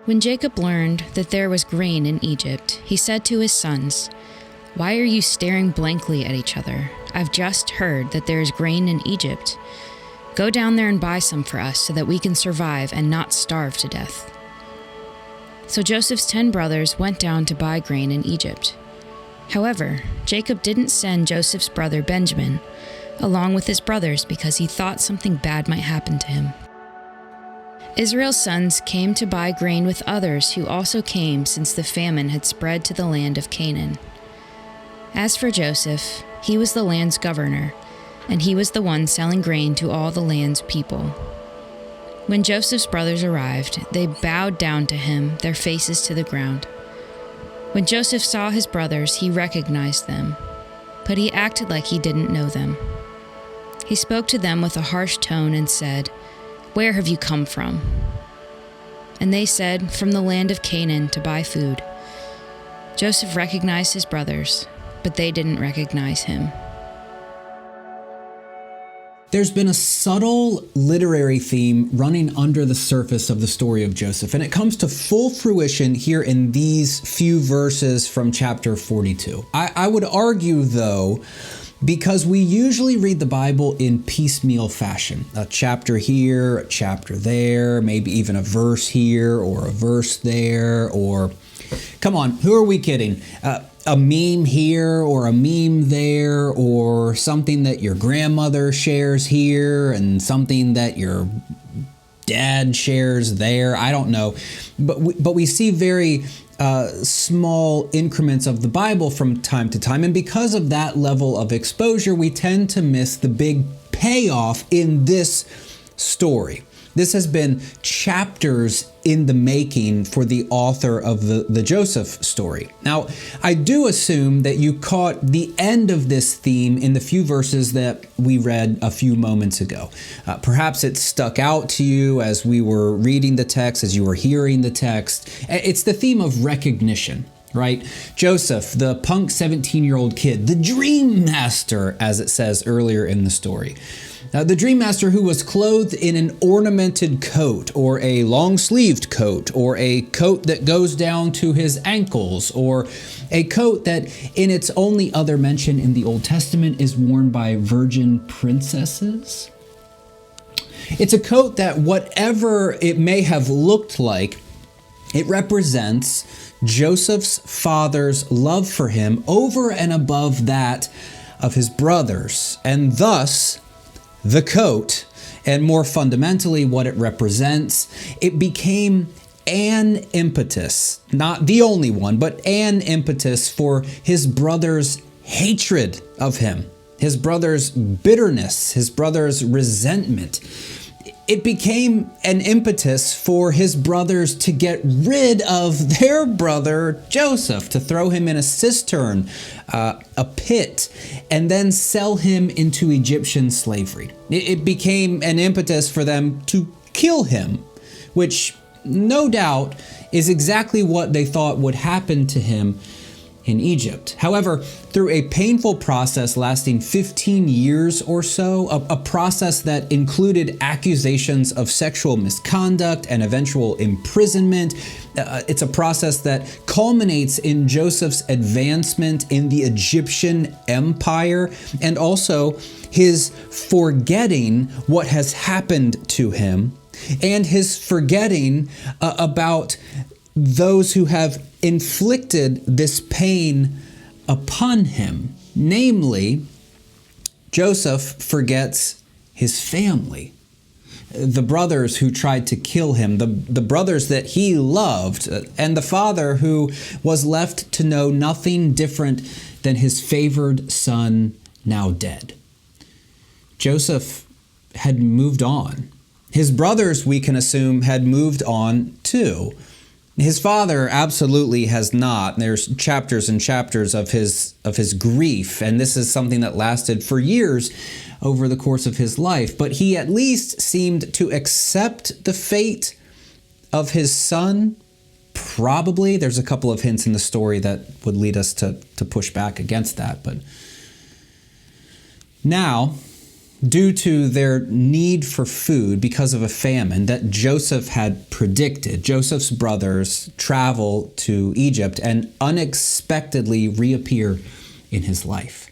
When Jacob learned that there was grain in Egypt, he said to his sons, "Why are you staring blankly at each other? I've just heard that there is grain in Egypt. Go down there and buy some for us so that we can survive and not starve to death." So Joseph's 10 brothers went down to buy grain in Egypt. However, Jacob didn't send Joseph's brother Benjamin along with his brothers because he thought something bad might happen to him. Israel's sons came to buy grain with others who also came since the famine had spread to the land of Canaan. As for Joseph, he was the land's governor, and he was the one selling grain to all the land's people. When Joseph's brothers arrived, they bowed down to him, their faces to the ground. When Joseph saw his brothers, he recognized them, but he acted like he didn't know them. He spoke to them with a harsh tone and said, "Where have you come from?" And they said, "From the land of Canaan to buy food." Joseph recognized his brothers, but they didn't recognize him. There's been a subtle literary theme running under the surface of the story of Joseph, and it comes to full fruition here in these few verses from chapter 42. I would argue, though, because we usually read the Bible in piecemeal fashion. A chapter here, a chapter there, maybe even a verse here or a verse there, or, come on, who are we kidding? A meme here or a meme there, or something that your grandmother shares here and something that your dad shares there. I don't know. But we see very small increments of the Bible from time to time. And because of that level of exposure, we tend to miss the big payoff in this story. This has been chapters in the making for the author of the Joseph story. Now, I do assume that you caught the end of this theme in the few verses that we read a few moments ago. Perhaps it stuck out to you as we were reading the text, as you were hearing the text. It's the theme of recognition, right? Joseph, the punk 17-year-old kid, the dream master, as it says earlier in the story. The dream master who was clothed in an ornamented coat, or a long-sleeved coat, or a coat that goes down to his ankles, or a coat that in its only other mention in the Old Testament is worn by virgin princesses. It's a coat that, whatever it may have looked like, it represents Joseph's father's love for him over and above that of his brothers, and thus the coat, and more fundamentally what it represents, it became an impetus, not the only one, but an impetus for his brother's hatred of him, his brother's bitterness, his brother's resentment. It became an impetus for his brothers to get rid of their brother Joseph, to throw him in a cistern, a pit, and then sell him into Egyptian slavery. It became an impetus for them to kill him, which no doubt is exactly what they thought would happen to him in Egypt. However, through a painful process lasting 15 years or so, a process that included accusations of sexual misconduct and eventual imprisonment, it's a process that culminates in Joseph's advancement in the Egyptian empire, and also his forgetting what has happened to him, and his forgetting about those who have inflicted this pain upon him. Namely, Joseph forgets his family, the brothers who tried to kill him, the brothers that he loved, and the father who was left to know nothing different than his favored son, now dead. Joseph had moved on. His brothers, we can assume, had moved on too. His father absolutely has not. There's chapters and chapters of his grief, and this is something that lasted for years over the course of his life. But he at least seemed to accept the fate of his son. Probably. There's a couple of hints in the story that would lead us to push back against that. But now due to their need for food because of a famine that Joseph had predicted. Joseph's brothers travel to Egypt and unexpectedly reappear in his life.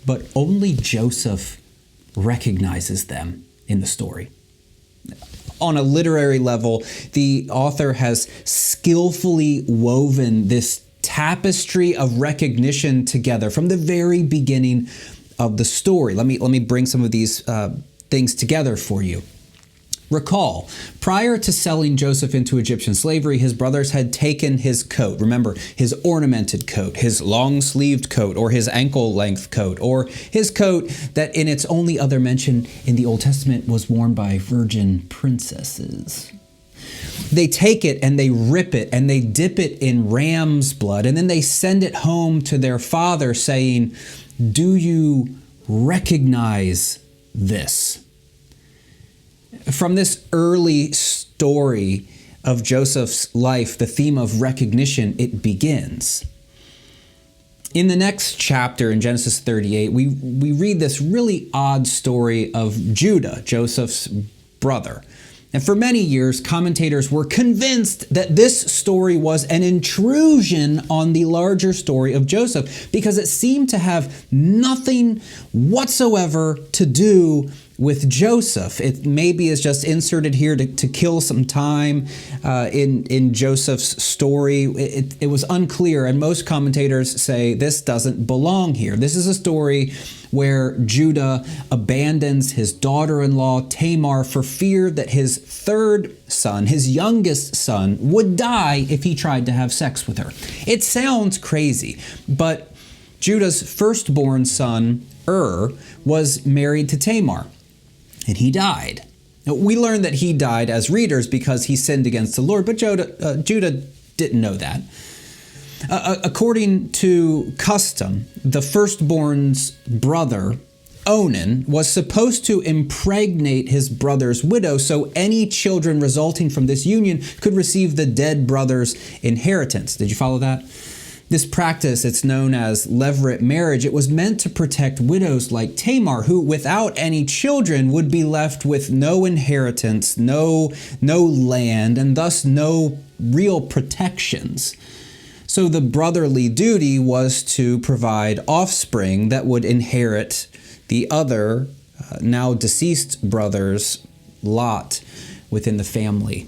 But only Joseph recognizes them in the story. On a literary level, the author has skillfully woven this tapestry of recognition together from the very beginning of the story. Let me bring some of these things together for you. Recall, prior to selling Joseph into Egyptian slavery, his brothers had taken his coat. Remember, his ornamented coat, his long-sleeved coat, or his ankle-length coat, or his coat that in its only other mention in the Old Testament was worn by virgin princesses. They take it and they rip it and they dip it in ram's blood, and then they send it home to their father saying, "Do you recognize this?" From this early story of Joseph's life, the theme of recognition, it begins. In the next chapter, in Genesis 38, we read this really odd story of Judah, Joseph's brother. And for many years, commentators were convinced that this story was an intrusion on the larger story of Joseph because it seemed to have nothing whatsoever to do with Joseph. It maybe is just inserted here to kill some time in Joseph's story. It was unclear, and most commentators say this doesn't belong here. This is a story where Judah abandons his daughter-in-law Tamar for fear that his third son, his youngest son, would die if he tried to have sex with her. It sounds crazy, but Judah's firstborn son, was married to Tamar, and he died. Now, we learn that he died as readers because he sinned against the Lord, but Judah didn't know that. According to custom, the firstborn's brother, Onan, was supposed to impregnate his brother's widow so any children resulting from this union could receive the dead brother's inheritance. Did you follow that? This practice, it's known as levirate marriage. It was meant to protect widows like Tamar, who without any children would be left with no inheritance, no land, and thus no real protections. So the brotherly duty was to provide offspring that would inherit the other, now deceased brother's lot within the family.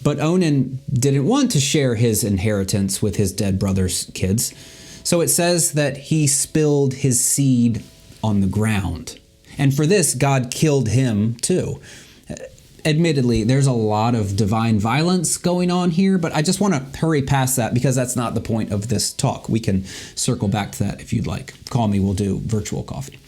But Onan didn't want to share his inheritance with his dead brother's kids, so it says that he spilled his seed on the ground. And for this, God killed him too. Admittedly, there's a lot of divine violence going on here, but I just want to hurry past that because that's not the point of this talk. We can circle back to that if you'd like. Call me, we'll do virtual coffee.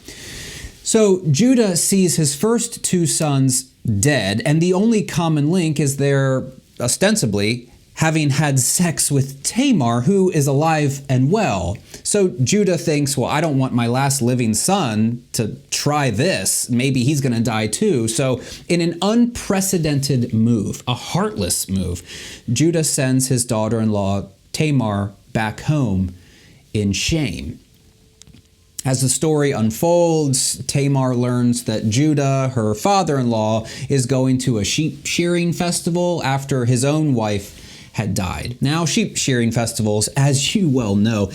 So Judah sees his first two sons dead, and the only common link is their ostensibly having had sex with Tamar, who is alive and well. So Judah thinks, well, I don't want my last living son to try this. Maybe he's going to die too. So in an unprecedented move, a heartless move, Judah sends his daughter-in-law Tamar back home in shame. As the story unfolds, Tamar learns that Judah, her father-in-law, is going to a sheep shearing festival after his own wife had died. Now, sheep shearing festivals, as you well know,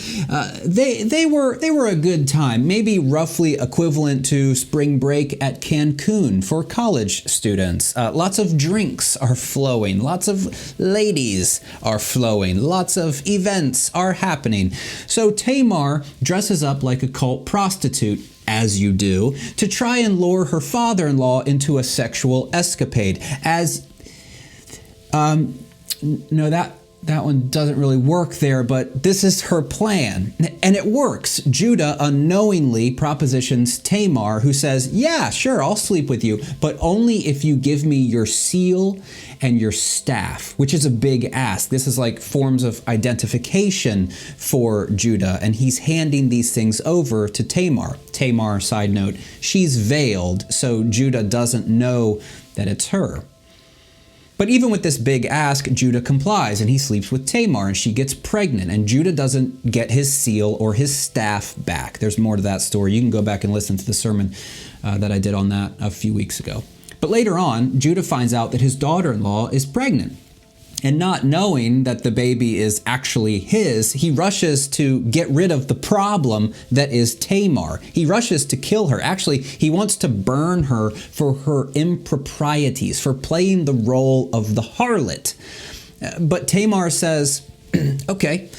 they were a good time, maybe roughly equivalent to spring break at Cancun for college students. Lots of drinks are flowing, lots of ladies are flowing, lots of events are happening. So Tamar dresses up like a cult prostitute, as you do, to try and lure her father-in-law into a sexual escapade. No, that one doesn't really work there, but this is her plan. And it works. Judah unknowingly propositions Tamar, who says, yeah, sure, I'll sleep with you, but only if you give me your seal and your staff, which is a big ask. This is like forms of identification for Judah, and he's handing these things over to Tamar. Tamar, side note, she's veiled, so Judah doesn't know that it's her. But even with this big ask, Judah complies, and he sleeps with Tamar, and she gets pregnant, and Judah doesn't get his seal or his staff back. There's more to that story. You can go back and listen to the sermon that I did on that a few weeks ago. But later on, Judah finds out that his daughter-in-law is pregnant. And not knowing that the baby is actually his, he rushes to get rid of the problem that is Tamar. He rushes to kill her. Actually, he wants to burn her for her improprieties, for playing the role of the harlot. But Tamar says, okay,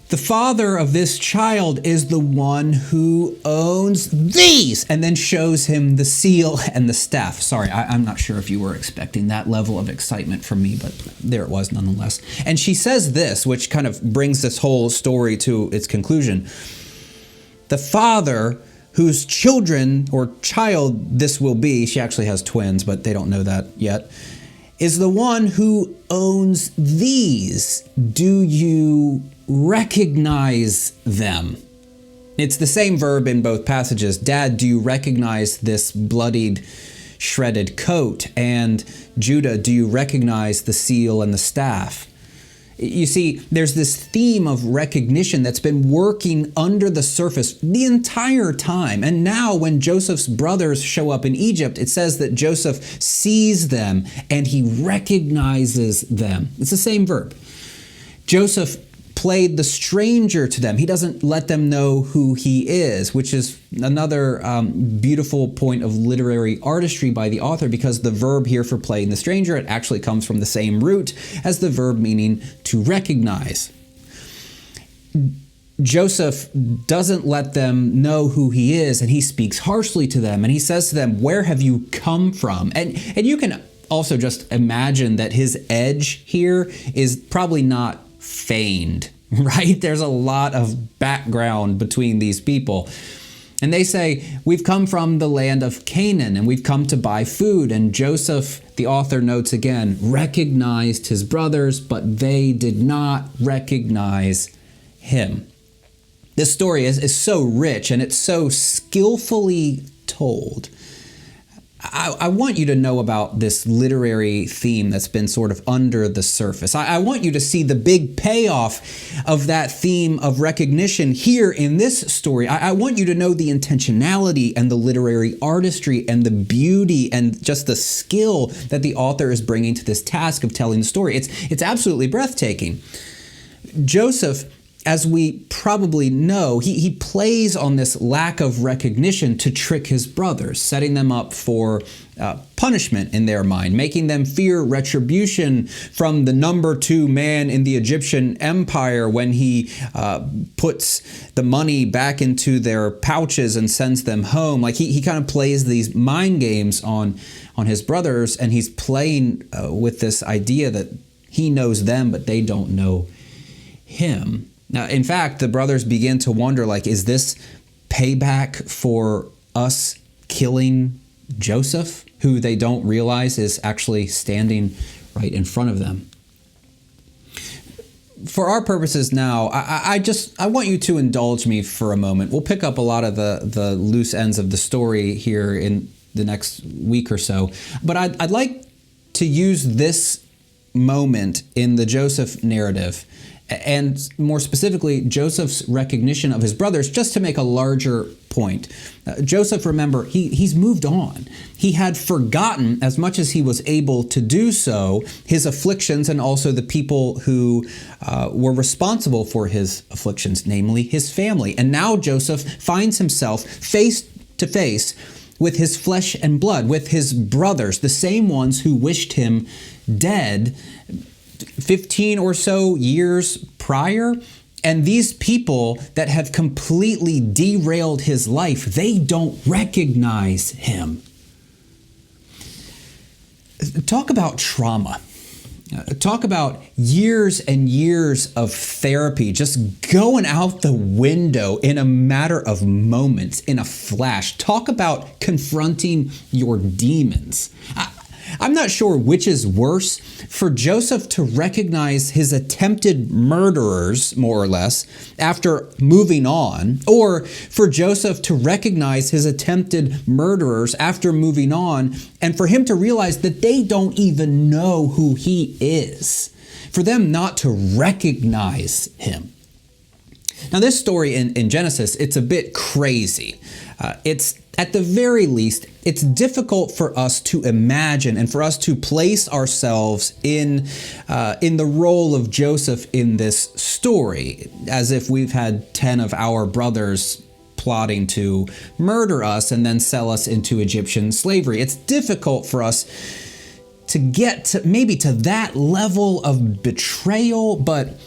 the father of this child is the one who owns these, and then shows him the seal and the staff. Sorry, I'm not sure if you were expecting that level of excitement from me, but there it was nonetheless. And she says this, which kind of brings this whole story to its conclusion. The father whose children or child this will be, she actually has twins, but they don't know that yet, is the one who owns these. Do you recognize them? It's the same verb in both passages. Dad, do you recognize this bloodied, shredded coat? And Judah, do you recognize the seal and the staff? You see, there's this theme of recognition that's been working under the surface the entire time. And now when Joseph's brothers show up in Egypt, it says that Joseph sees them and he recognizes them. It's the same verb. Joseph played the stranger to them. He doesn't let them know who he is, which is another beautiful point of literary artistry by the author, because the verb here for playing the stranger, it actually comes from the same root as the verb meaning to recognize. Joseph doesn't let them know who he is, and he speaks harshly to them, and he says to them, "Where have you come from?" And you can also just imagine that his edge here is probably not feigned, right? There's a lot of background between these people. And they say, "We've come from the land of Canaan and we've come to buy food." And Joseph, the author notes again, recognized his brothers, but they did not recognize him. This story is so rich and it's so skillfully told. I want you to know about this literary theme that's been sort of under the surface. I want you to see the big payoff of that theme of recognition here in this story. I want you to know the intentionality and the literary artistry and the beauty and just the skill that the author is bringing to this task of telling the story. It's absolutely breathtaking. Joseph, as we probably know, he plays on this lack of recognition to trick his brothers, setting them up for punishment in their mind, making them fear retribution from the number 2 man in the Egyptian empire when he puts the money back into their pouches and sends them home. Like he kind of plays these mind games on his brothers, and he's playing with this idea that he knows them, but they don't know him. Now, in fact, the brothers begin to wonder, like, is this payback for us killing Joseph, who they don't realize is actually standing right in front of them? For our purposes now, I want you to indulge me for a moment. We'll pick up a lot of the loose ends of the story here in the next week or so. But I'd like to use this moment in the Joseph narrative, and more specifically, Joseph's recognition of his brothers, just to make a larger point. Joseph, remember, he's moved on. He had forgotten, as much as he was able to do so, his afflictions and also the people who were responsible for his afflictions, namely his family. And now Joseph finds himself face to face with his flesh and blood, with his brothers, the same ones who wished him dead 15 or so years prior. And these people that have completely derailed his life, they don't recognize him. Talk about trauma. Talk about years and years of therapy just going out the window in a matter of moments, in a flash. Talk about confronting your demons. I'm not sure which is worse, for Joseph to recognize his attempted murderers, more or less, after moving on, or for Joseph to recognize his attempted murderers after moving on, and for him to realize that they don't even know who he is, for them not to recognize him. Now, this story in Genesis, it's a bit crazy. It's, at the very least, it's difficult for us to imagine and for us to place ourselves in the role of Joseph in this story, as if we've had 10 of our brothers plotting to murder us and then sell us into Egyptian slavery. It's difficult for us to get to maybe to that level of betrayal, but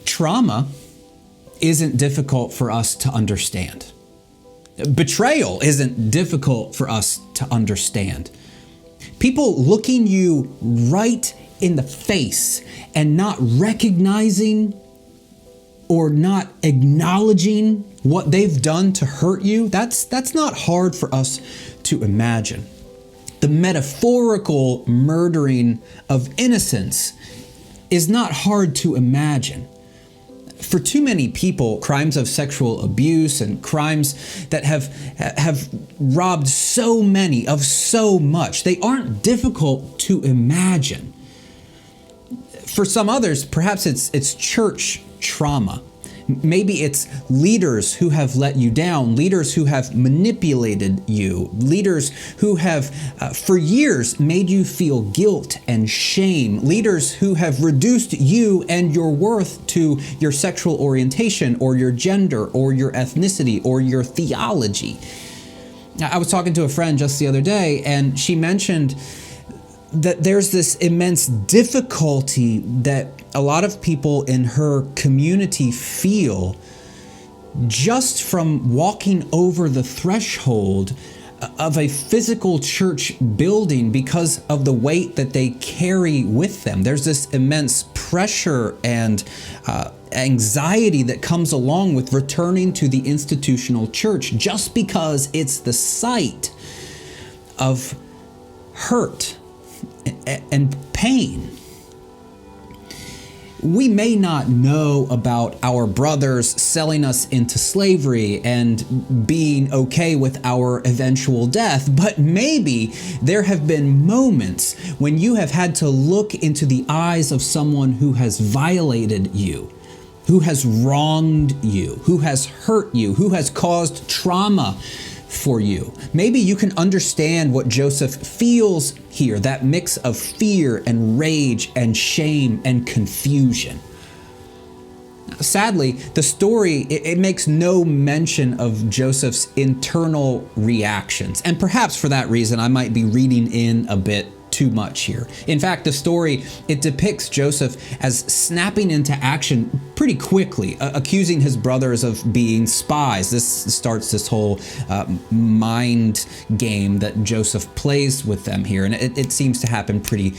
trauma isn't difficult for us to understand. Betrayal isn't difficult for us to understand. People looking you right in the face and not recognizing or not acknowledging what they've done to hurt you, that's not hard for us to imagine. The metaphorical murdering of innocence is not hard to imagine. For too many people, crimes of sexual abuse and crimes that have robbed so many of so much, they aren't difficult to imagine. For some others, perhaps it's church trauma. Maybe it's leaders who have let you down, leaders who have manipulated you, leaders who have for years made you feel guilt and shame, leaders who have reduced you and your worth to your sexual orientation or your gender or your ethnicity or your theology. I was talking to a friend just the other day, and she mentioned that there's this immense difficulty that a lot of people in her community feel just from walking over the threshold of a physical church building because of the weight that they carry with them. There's this immense pressure and anxiety that comes along with returning to the institutional church just because it's the site of hurt and pain. We may not know about our brothers selling us into slavery and being okay with our eventual death, but maybe there have been moments when you have had to look into the eyes of someone who has violated you, who has wronged you, who has hurt you, who has caused trauma for you. Maybe you can understand what Joseph feels here, that mix of fear and rage and shame and confusion. Sadly, the story, it makes no mention of Joseph's internal reactions. And perhaps for that reason, I might be reading in a bit too much here. In fact, the story, it depicts Joseph as snapping into action pretty quickly, accusing his brothers of being spies. This starts this whole mind game that Joseph plays with them here, and it seems to happen pretty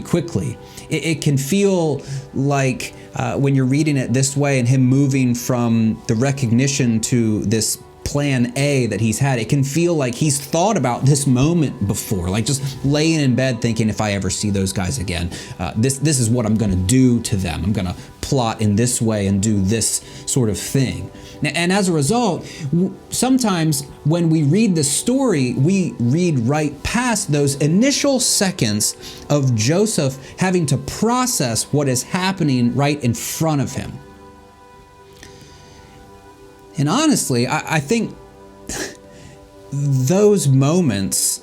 quickly. It can feel like when you're reading it this way and him moving from the recognition to this plan A that he's had, it can feel like he's thought about this moment before, like just laying in bed thinking, if I ever see those guys again, this is what I'm going to do to them. I'm going to plot in this way and do this sort of thing. And as a result, sometimes when we read the story, we read right past those initial seconds of Joseph having to process what is happening right in front of him. And honestly, I think those moments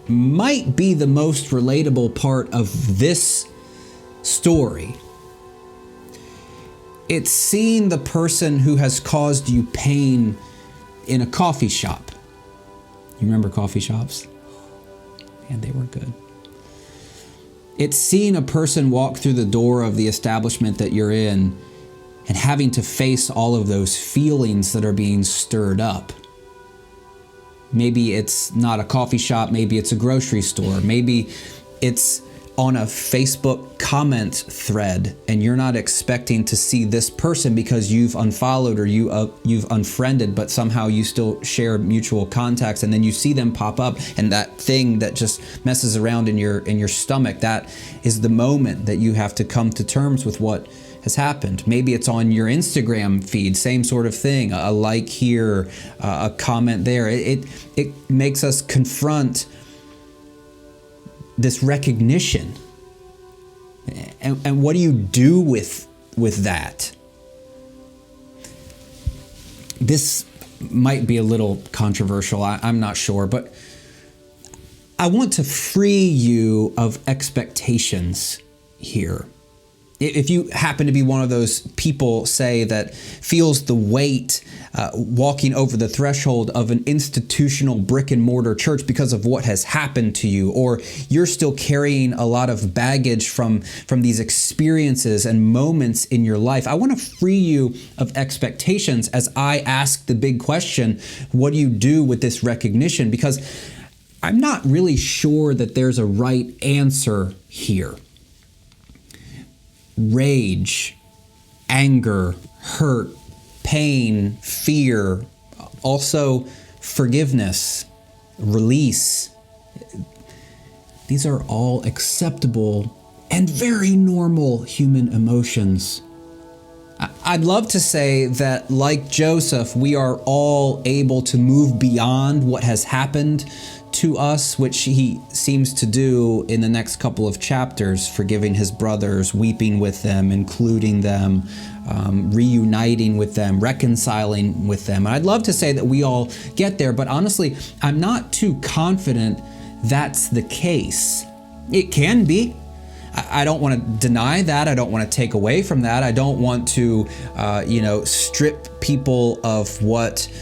might be the most relatable part of this story. It's seeing the person who has caused you pain in a coffee shop. You remember coffee shops? Man, they were good. It's seeing a person walk through the door of the establishment that you're in and having to face all of those feelings that are being stirred up. Maybe it's not a coffee shop, maybe it's a grocery store, maybe it's on a Facebook comment thread and you're not expecting to see this person because you've unfollowed or you've unfriended, but somehow you still share mutual contacts, and then you see them pop up, and that thing that just messes around in your stomach, that is the moment that you have to come to terms with what has happened. Maybe it's on your Instagram feed, same sort of thing, a like here, a comment there. It makes us confront this recognition. And what do you do with that? This might be a little controversial, I'm not sure, but I want to free you of expectations here. If you happen to be one of those people, say, that feels the weight walking over the threshold of an institutional brick and mortar church because of what has happened to you, or you're still carrying a lot of baggage from these experiences and moments in your life, I want to free you of expectations as I ask the big question, what do you do with this recognition? Because I'm not really sure that there's a right answer here. Rage, anger, hurt, pain, fear, also forgiveness, release. These are all acceptable and very normal human emotions. I'd love to say that, like Joseph, we are all able to move beyond what has happened to us, which he seems to do in the next couple of chapters, forgiving his brothers, weeping with them, including them, reuniting with them, reconciling with them. And I'd love to say that we all get there, but honestly, I'm not too confident that's the case. It can be. I don't want to deny that. I don't want to take away from that. I don't want to, strip people of what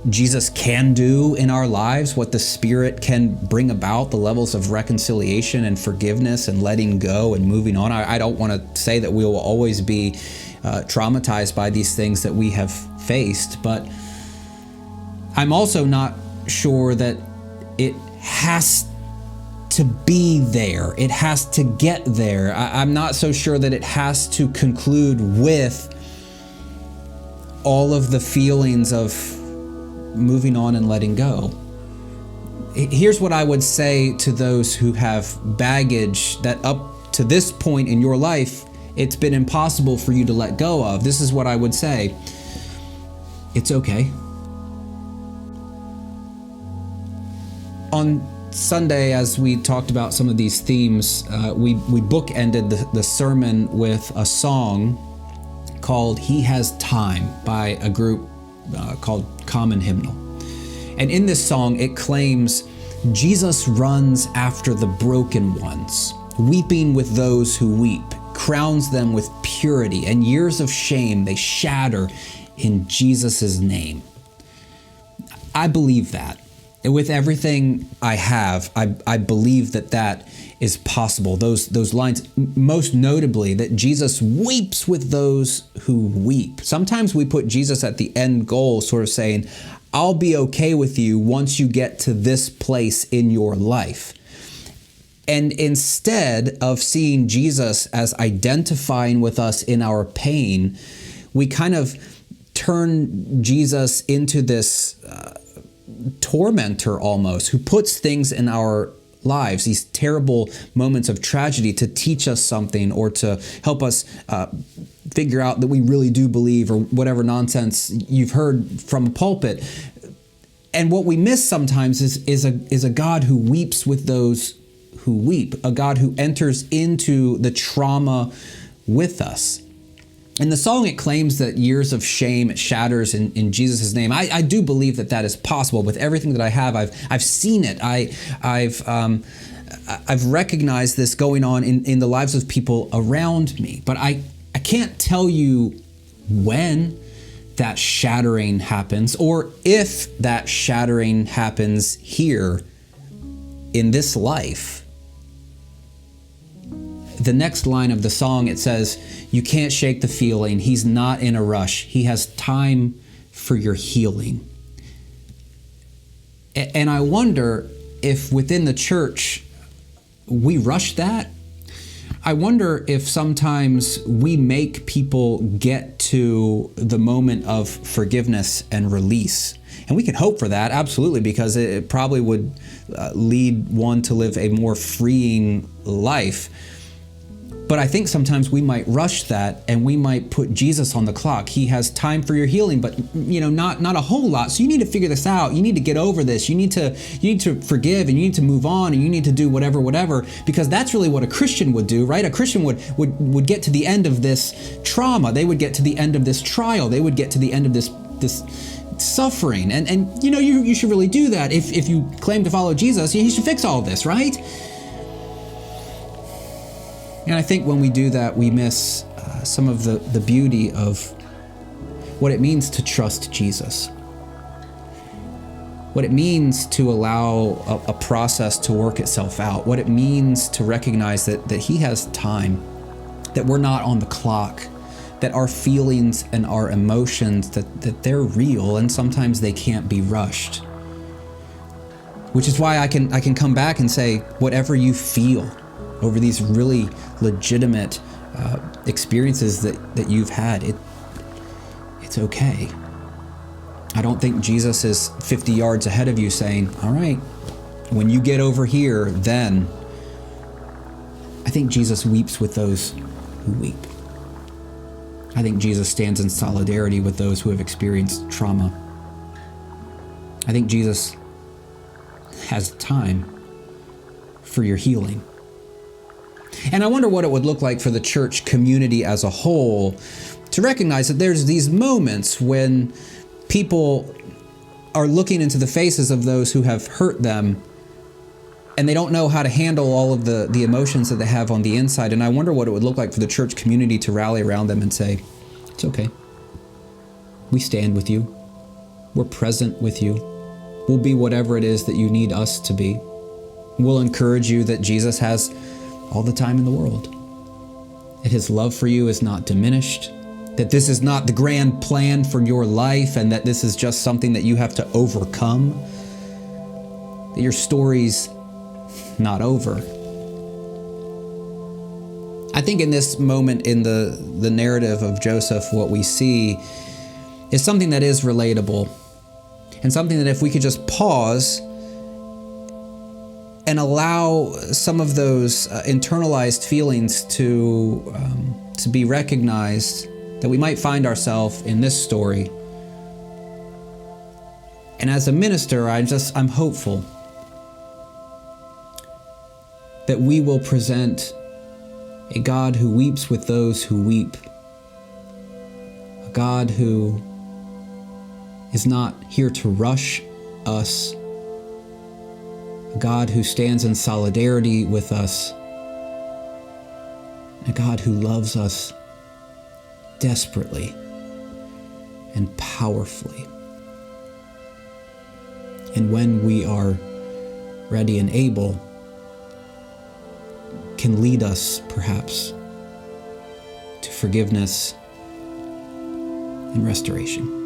Jesus can do in our lives, what the Spirit can bring about, the levels of reconciliation and forgiveness and letting go and moving on. I don't want to say that we will always be traumatized by these things that we have faced, but I'm also not sure that it has to be there. It has to get there. I'm not so sure that it has to conclude with all of the feelings of moving on and letting go. Here's what I would say to those who have baggage that up to this point in your life, it's been impossible for you to let go of. This is what I would say. It's okay. On Sunday, as we talked about some of these themes, we bookended the sermon with a song called He Has Time by a group called Common Hymnal. And in this song, it claims Jesus runs after the broken ones, weeping with those who weep, crowns them with purity, and years of shame they shatter in Jesus' name. I believe that. And with everything I have, I believe that is possible. Those lines, most notably, that Jesus weeps with those who weep. Sometimes we put Jesus at the end goal, sort of saying, I'll be okay with you once you get to this place in your life. And instead of seeing Jesus as identifying with us in our pain, we kind of turn Jesus into this tormentor almost, who puts things in our lives, these terrible moments of tragedy, to teach us something or to help us figure out that we really do believe, or whatever nonsense you've heard from a pulpit. And what we miss sometimes is a God who weeps with those who weep, a God who enters into the trauma with us. In the song, it claims that years of shame it shatters in Jesus' name. I do believe that is possible. With everything that I have, I've seen it. I've recognized this going on in the lives of people around me. But I can't tell you when that shattering happens, or if that shattering happens here in this life. The next line of the song, it says, you can't shake the feeling. He's not in a rush. He has time for your healing. And I wonder if within the church, we rush that. I wonder if sometimes we make people get to the moment of forgiveness and release. And we can hope for that, absolutely, because it probably would lead one to live a more freeing life. But I think sometimes we might rush that and we might put Jesus on the clock. He has time for your healing, but not a whole lot. So you need to figure this out. You need to get over this. You need to forgive, and you need to move on, and you need to do whatever, because that's really what a Christian would do, right? A Christian would get to the end of this trauma. They would get to the end of this trial. They would get to the end of this suffering. And you should really do that. If you claim to follow Jesus, he should fix all this, right? And I think when we do that, we miss some of the beauty of what it means to trust Jesus. What it means to allow a process to work itself out. What it means to recognize that he has time, that we're not on the clock, that our feelings and our emotions, that they're real, and sometimes they can't be rushed. Which is why I can come back and say, whatever you feel over these really legitimate experiences that you've had, it's okay. I don't think Jesus is 50 yards ahead of you saying, all right, when you get over here, then. I think Jesus weeps with those who weep. I think Jesus stands in solidarity with those who have experienced trauma. I think Jesus has time for your healing. And I wonder what it would look like for the church community as a whole to recognize that there's these moments when people are looking into the faces of those who have hurt them, and they don't know how to handle all of the emotions that they have on the inside. And I wonder what it would look like for the church community to rally around them and say, it's okay. We stand with you. We're present with you. We'll be whatever it is that you need us to be. We'll encourage you that Jesus has all the time in the world, that his love for you is not diminished, that this is not the grand plan for your life, and that this is just something that you have to overcome, that your story's not over. I think in this moment in the narrative of Joseph, what we see is something that is relatable, and something that if we could just pause and allow some of those internalized feelings to be recognized, that we might find ourselves in this story. And as a minister, I'm hopeful that we will present a God who weeps with those who weep, a God who is not here to rush us, a God who stands in solidarity with us, a God who loves us desperately and powerfully. And when we are ready and able, can lead us perhaps to forgiveness and restoration.